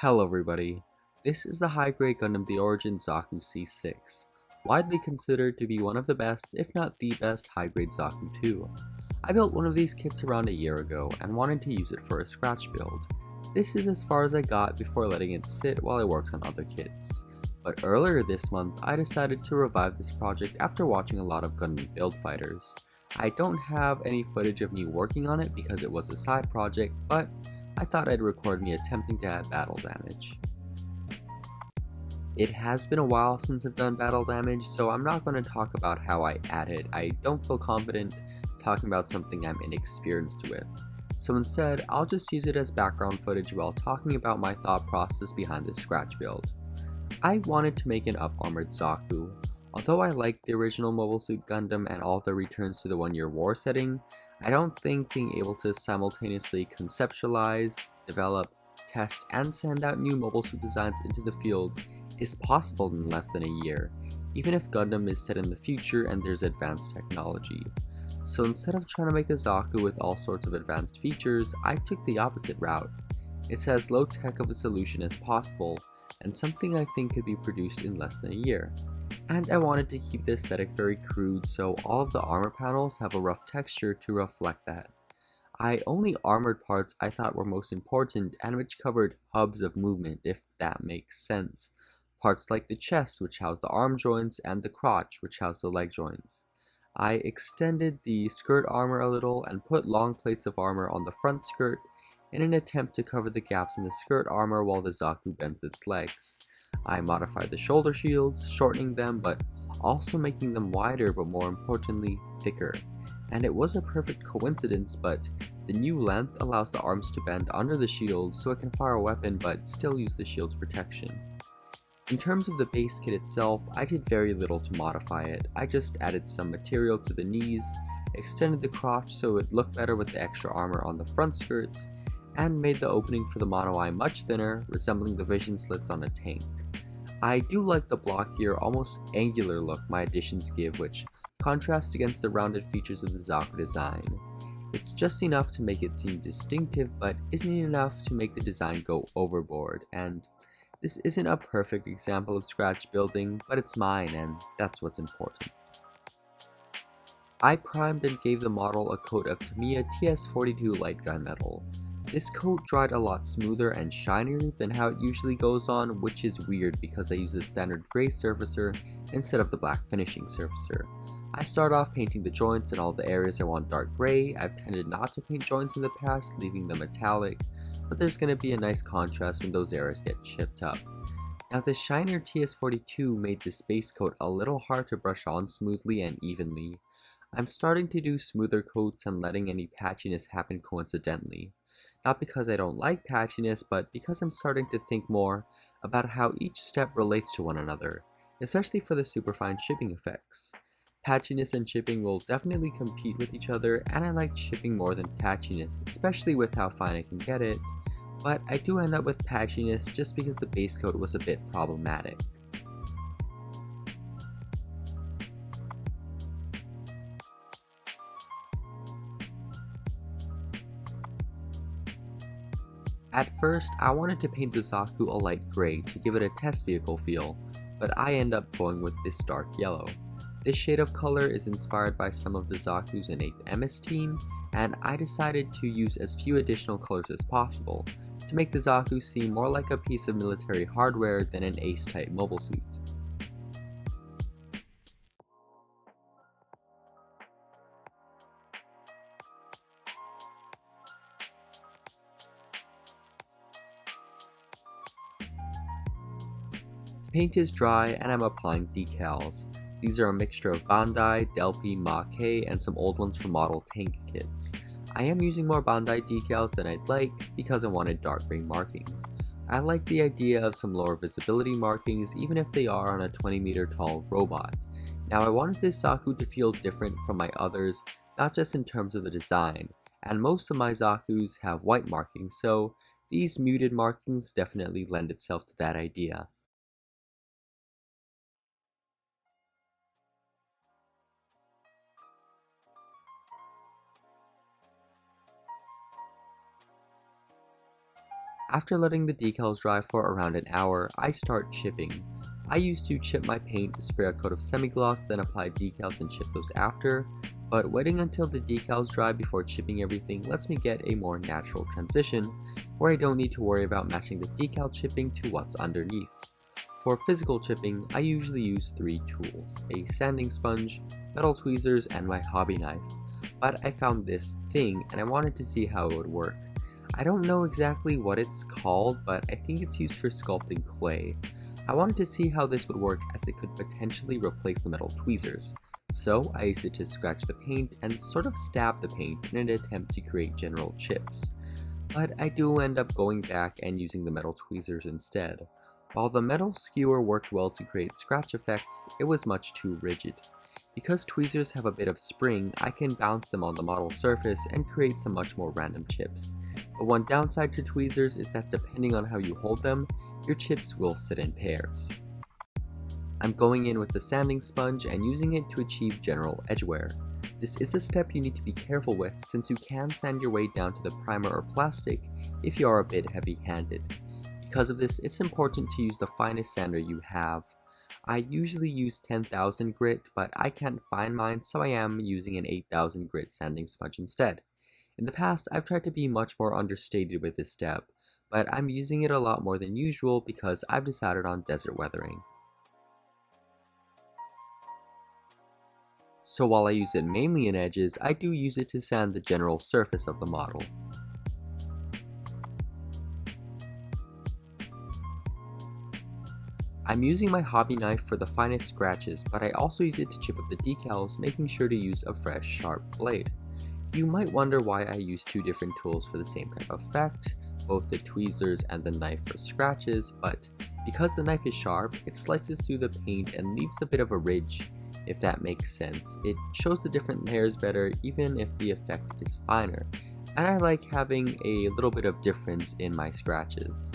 Hello everybody, this is the high-grade Gundam The Origin Zaku C6, widely considered to be one of the best, if not the best, high-grade Zaku 2. I built one of these kits around a year ago and wanted to use it for a scratch build. This is as far as I got before letting it sit while I worked on other kits. But earlier this month, I decided to revive this project after watching a lot of Gundam build fighters. I don't have any footage of me working on it because it was a side project, but I thought I'd record me attempting to add battle damage. It has been a while since I've done battle damage, so I'm not going to talk about how I add it. I don't feel confident talking about something I'm inexperienced with. So instead, I'll just use it as background footage while talking about my thought process behind this scratch build. I wanted to make an up-armored Zaku. Although I like the original Mobile Suit Gundam and all the returns to the one-year war setting, I don't think being able to simultaneously conceptualize, develop, test, and send out new Mobile Suit designs into the field is possible in less than a year, even if Gundam is set in the future and there's advanced technology. So instead of trying to make a Zaku with all sorts of advanced features, I took the opposite route. It's as low-tech of a solution as possible, and something I think could be produced in less than a year. And I wanted to keep the aesthetic very crude, so all of the armor panels have a rough texture to reflect that. I only armored parts I thought were most important and which covered hubs of movement, if that makes sense. Parts like the chest, which house the arm joints, and the crotch, which house the leg joints. I extended the skirt armor a little and put long plates of armor on the front skirt in an attempt to cover the gaps in the skirt armor while the Zaku bends its legs. I modified the shoulder shields, shortening them but also making them wider, but more importantly, thicker. And it was a perfect coincidence, but the new length allows the arms to bend under the shield so it can fire a weapon but still use the shield's protection. In terms of the base kit itself, I did very little to modify it. I just added some material to the knees, extended the crotch so it looked better with the extra armor on the front skirts, and made the opening for the mono eye much thinner, resembling the vision slits on a tank. I do like the block here, almost angular look my additions give, which contrasts against the rounded features of the Zaku design. It's just enough to make it seem distinctive, but isn't enough to make the design go overboard, and this isn't a perfect example of scratch building, but it's mine, and that's what's important. I primed and gave the model a coat of Tamiya TS42 light gunmetal. This coat dried a lot smoother and shinier than how it usually goes on, which is weird because I use a standard gray surfacer instead of the black finishing surfacer. I start off painting the joints and all the areas I want dark gray. I've tended not to paint joints in the past, leaving them metallic, but there's going to be a nice contrast when those areas get chipped up. Now the shinier TS42 made this base coat a little hard to brush on smoothly and evenly. I'm starting to do smoother coats and letting any patchiness happen coincidentally. Not because I don't like patchiness, but because I'm starting to think more about how each step relates to one another, especially for the superfine chipping effects. Patchiness and chipping will definitely compete with each other, and I like chipping more than patchiness, especially with how fine I can get it, but I do end up with patchiness just because the base coat was a bit problematic. At first, I wanted to paint the Zaku a light gray to give it a test vehicle feel, but I end up going with this dark yellow. This shade of color is inspired by some of the Zaku's innate MS team, and I decided to use as few additional colors as possible to make the Zaku seem more like a piece of military hardware than an ace-type mobile suit. The paint is dry and I'm applying decals. These are a mixture of Bandai, Delphi, Mach-E, and some old ones from model tank kits. I am using more Bandai decals than I'd like because I wanted dark green markings. I like the idea of some lower visibility markings even if they are on a 20-meter tall robot. Now I wanted this Zaku to feel different from my others, not just in terms of the design, and most of my Zakus have white markings, so these muted markings definitely lend itself to that idea. After letting the decals dry for around an hour, I start chipping. I used to chip my paint, spray a coat of semi-gloss, then apply decals and chip those after, but waiting until the decals dry before chipping everything lets me get a more natural transition, where I don't need to worry about matching the decal chipping to what's underneath. For physical chipping, I usually use 3 tools: a sanding sponge, metal tweezers, and my hobby knife, but I found this thing and I wanted to see how it would work. I don't know exactly what it's called, but I think it's used for sculpting clay. I wanted to see how this would work as it could potentially replace the metal tweezers. So I used it to scratch the paint and sort of stab the paint in an attempt to create general chips. But I do end up going back and using the metal tweezers instead. While the metal skewer worked well to create scratch effects, it was much too rigid. Because tweezers have a bit of spring, I can bounce them on the model surface and create some much more random chips. But one downside to tweezers is that depending on how you hold them, your chips will sit in pairs. I'm going in with the sanding sponge and using it to achieve general edge wear. This is a step you need to be careful with since you can sand your way down to the primer or plastic if you are a bit heavy-handed. Because of this, it's important to use the finest sander you have. I usually use 10,000 grit, but I can't find mine, so I am using an 8,000 grit sanding sponge instead. In the past, I've tried to be much more understated with this step, but I'm using it a lot more than usual because I've decided on desert weathering. So while I use it mainly in edges, I do use it to sand the general surface of the model. I'm using my hobby knife for the finest scratches, but I also use it to chip up the decals, making sure to use a fresh, sharp blade. You might wonder why I use 2 different tools for the same type of effect, both the tweezers and the knife for scratches, but because the knife is sharp, it slices through the paint and leaves a bit of a ridge, if that makes sense. It shows the different layers better even if the effect is finer, and I like having a little bit of difference in my scratches.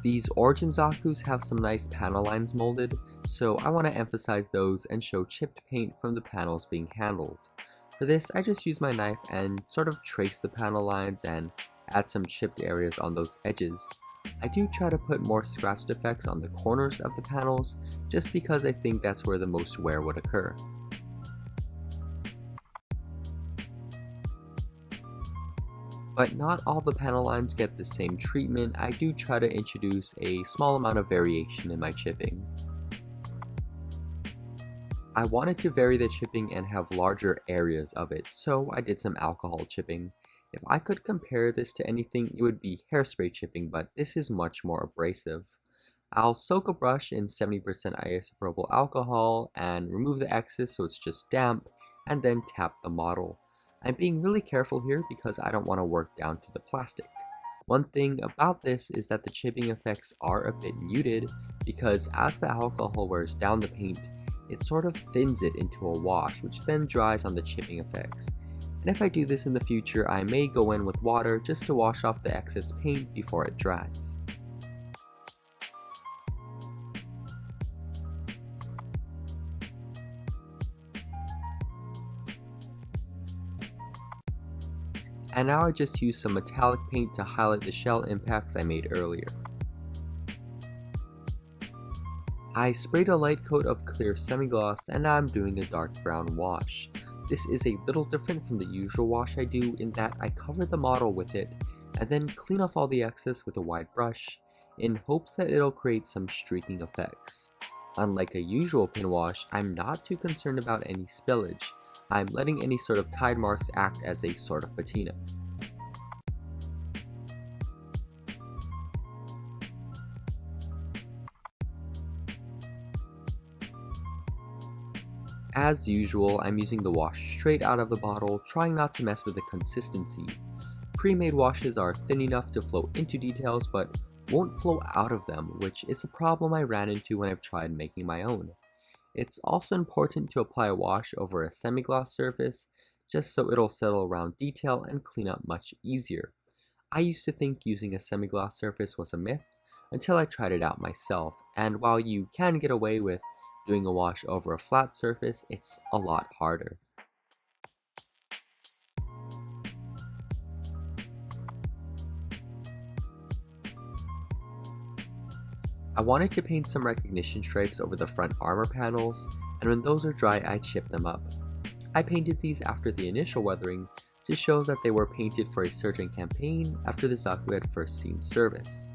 These Origin Zakus have some nice panel lines molded, so I want to emphasize those and show chipped paint from the panels being handled. For this, I just use my knife and sort of trace the panel lines and add some chipped areas on those edges. I do try to put more scratched effects on the corners of the panels, just because I think that's where the most wear would occur. But not all the panel lines get the same treatment. I do try to introduce a small amount of variation in my chipping. I wanted to vary the chipping and have larger areas of it, so I did some alcohol chipping. If I could compare this to anything, it would be hairspray chipping, but this is much more abrasive. I'll soak a brush in 70% isopropyl alcohol and remove the excess so it's just damp, and then tap the model. I'm being really careful here because I don't want to work down to the plastic. One thing about this is that the chipping effects are a bit muted because as the alcohol wears down the paint, it sort of thins it into a wash, which then dries on the chipping effects. And if I do this in the future, I may go in with water just to wash off the excess paint before it dries. And now I just use some metallic paint to highlight the shell impacts I made earlier. I sprayed a light coat of clear semi-gloss and now I'm doing a dark brown wash. This is a little different from the usual wash I do in that I cover the model with it and then clean off all the excess with a wide brush in hopes that it'll create some streaking effects. Unlike a usual pin wash, I'm not too concerned about any spillage. I'm letting any sort of tide marks act as a sort of patina. As usual, I'm using the wash straight out of the bottle, trying not to mess with the consistency. Pre-made washes are thin enough to flow into details, but won't flow out of them, which is a problem I ran into when I've tried making my own. It's also important to apply a wash over a semi-gloss surface, just so it'll settle around detail and clean up much easier. I used to think using a semi-gloss surface was a myth, until I tried it out myself, and while you can get away with doing a wash over a flat surface, it's a lot harder. I wanted to paint some recognition stripes over the front armor panels, and when those are dry I chip them up. I painted these after the initial weathering to show that they were painted for a certain campaign after the Zaku had first seen service.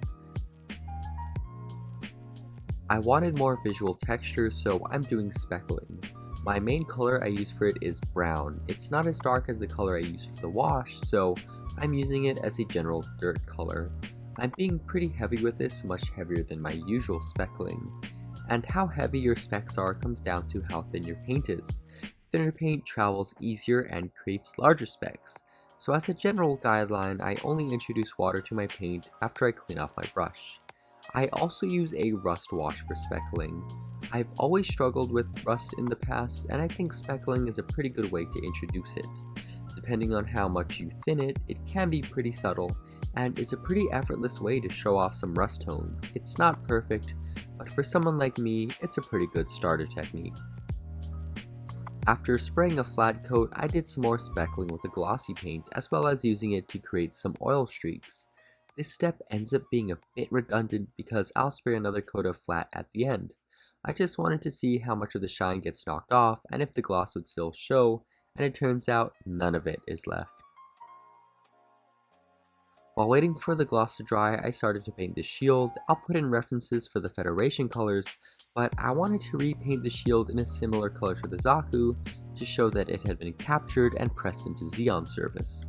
I wanted more visual textures, so I'm doing speckling. My main color I use for it is brown. It's not as dark as the color I used for the wash, so I'm using it as a general dirt color. I'm being pretty heavy with this, much heavier than my usual speckling. And how heavy your specks are comes down to how thin your paint is. Thinner paint travels easier and creates larger specks. So as a general guideline, I only introduce water to my paint after I clean off my brush. I also use a rust wash for speckling. I've always struggled with rust in the past, and I think speckling is a pretty good way to introduce it. Depending on how much you thin it, it can be pretty subtle, and is a pretty effortless way to show off some rust tones. It's not perfect, but for someone like me, it's a pretty good starter technique. After spraying a flat coat, I did some more speckling with a glossy paint, as well as using it to create some oil streaks. This step ends up being a bit redundant because I'll spray another coat of flat at the end. I just wanted to see how much of the shine gets knocked off and if the gloss would still show, and it turns out none of it is left. While waiting for the gloss to dry, I started to paint the shield. I'll put in references for the Federation colors, but I wanted to repaint the shield in a similar color to the Zaku to show that it had been captured and pressed into Zeon service.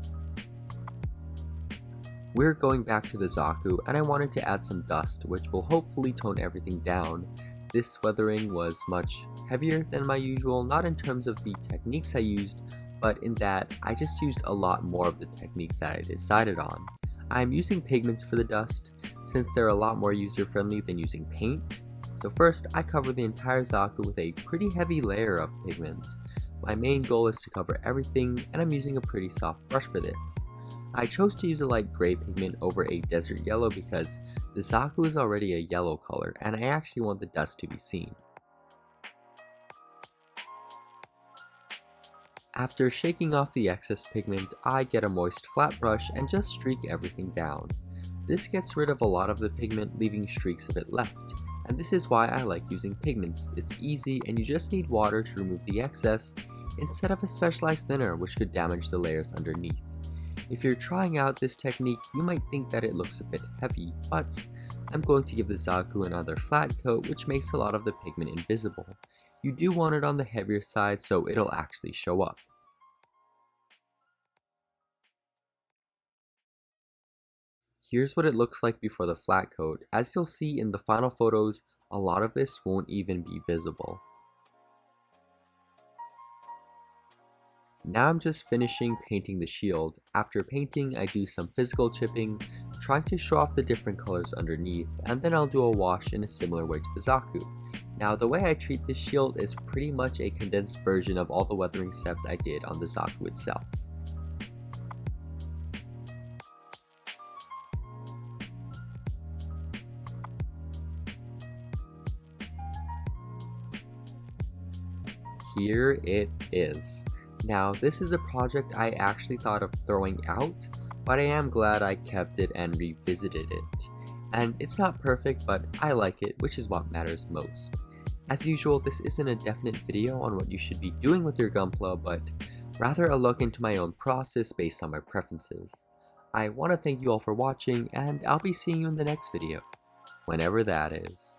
We're going back to the Zaku, and I wanted to add some dust, which will hopefully tone everything down. This weathering was much heavier than my usual, not in terms of the techniques I used, but in that I just used a lot more of the techniques that I decided on. I'm using pigments for the dust, since they're a lot more user-friendly than using paint. So first, I cover the entire Zaku with a pretty heavy layer of pigment. My main goal is to cover everything, and I'm using a pretty soft brush for this. I chose to use a light gray pigment over a desert yellow because the Zaku is already a yellow color, and I actually want the dust to be seen. After shaking off the excess pigment, I get a moist flat brush and just streak everything down. This gets rid of a lot of the pigment, leaving streaks of it left. And this is why I like using pigments. It's easy and you just need water to remove the excess instead of a specialized thinner which could damage the layers underneath. If you're trying out this technique, you might think that it looks a bit heavy, but I'm going to give the Zaku another flat coat which makes a lot of the pigment invisible. You do want it on the heavier side so it'll actually show up. Here's what it looks like before the flat coat. As you'll see in the final photos, a lot of this won't even be visible. Now I'm just finishing painting the shield. After painting, I do some physical chipping, trying to show off the different colors underneath, and then I'll do a wash in a similar way to the Zaku. Now the way I treat this shield is pretty much a condensed version of all the weathering steps I did on the Zaku itself. Here it is. Now this is a project I actually thought of throwing out, but I am glad I kept it and revisited it. And it's not perfect, but I like it, which is what matters most. As usual, this isn't a definite video on what you should be doing with your Gunpla, but rather a look into my own process based on my preferences. I want to thank you all for watching, and I'll be seeing you in the next video, whenever that is.